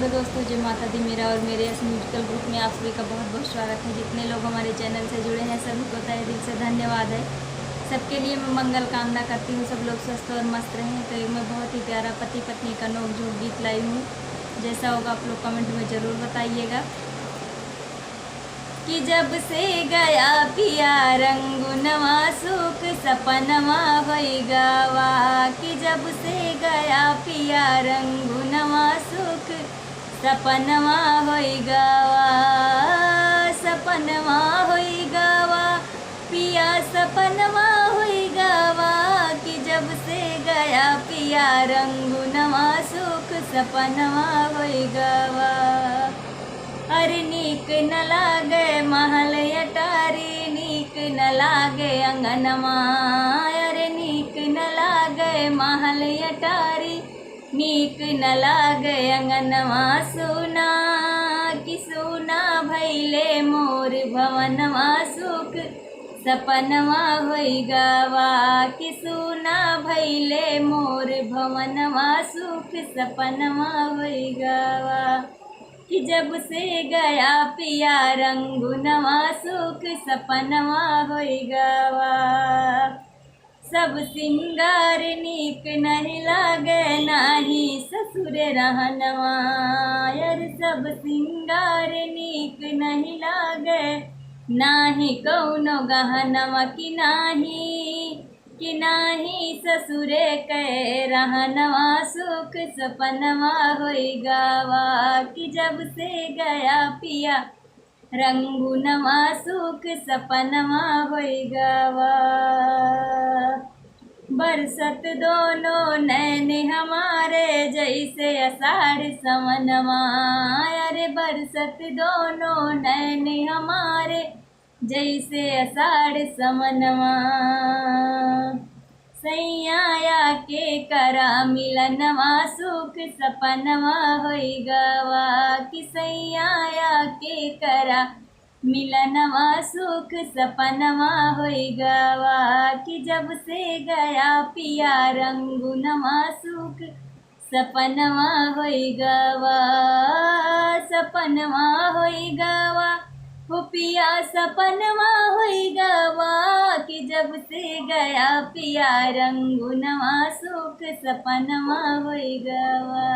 Hello दोस्तों, जय माता दी। मेरा और मेरे इस म्यूजिकल ग्रुप में आप सभी का बहुत बहुत स्वागत है। जितने लोग हमारे चैनल से जुड़े हैं सभी को तहे दिल से धन्यवाद है। सबके लिए मैं मंगल कामना करती हूँ, सब लोग स्वस्थ और मस्त रहें। तो एक मैं बहुत ही प्यारा पति पत्नी का नोक-झोंक गीत लाई हूँ। जैसा होगा आप लोग कमेंट में ज़रूर बताइएगा। कि जब से गया पिया रंगुनवा सुख सपनवा होई गवा। कि जब से गया पिया रंगुनवा सुख सपनवा होई गवा। सपनवा होई गवा पिया सपनवा होई गवा। कि जब से गया पिया रंगुनवा सुख सपनवा होई गवा। अरे नीक न लागे महल अटारी, नीक न लागे अंगनमा। अरे नीक न लागे महल अटारी, नीक न लागे अंगनमा। सुना कि सुना भैले मोर भवनवा सुख सपनवा होई गवा। कि सुना भैले मोर भवनवा सुख सपनवा होई गवा। कि जब से गया पिया रंगुनवा सुख सपनवा होई गवा। सब सिंगार नीक नहीं लागे नाही ससुर रहनवा। यार सब सिंगार नीक नहीं लागे नाही कौनो गहनवा। कि नाही ससुरे के रहनवा सुख सपनवा होई गवा। कि जब से गया पिया रंगुनवा सुख सपनवा होई गवा। बरसत दोनों नैन हमारे जैसे आषाढ़ सवनवा। अरे बरसत दोनों नैन हमारे जैसे आषाढ़ समनवा। सैया के करा मिलनवा सुख सपनवा होई गवा। कि सैया के करा मिलनवा सुख सपनवा होई गवा। कि जब से गया पिया रंगुनवा सुख सपनवा होई गवा। सपनवा होई गवा हो पिया सपनवा होई गवा। कि जब से गया पिया रंगुनवा सुख सपनवा होई गवा।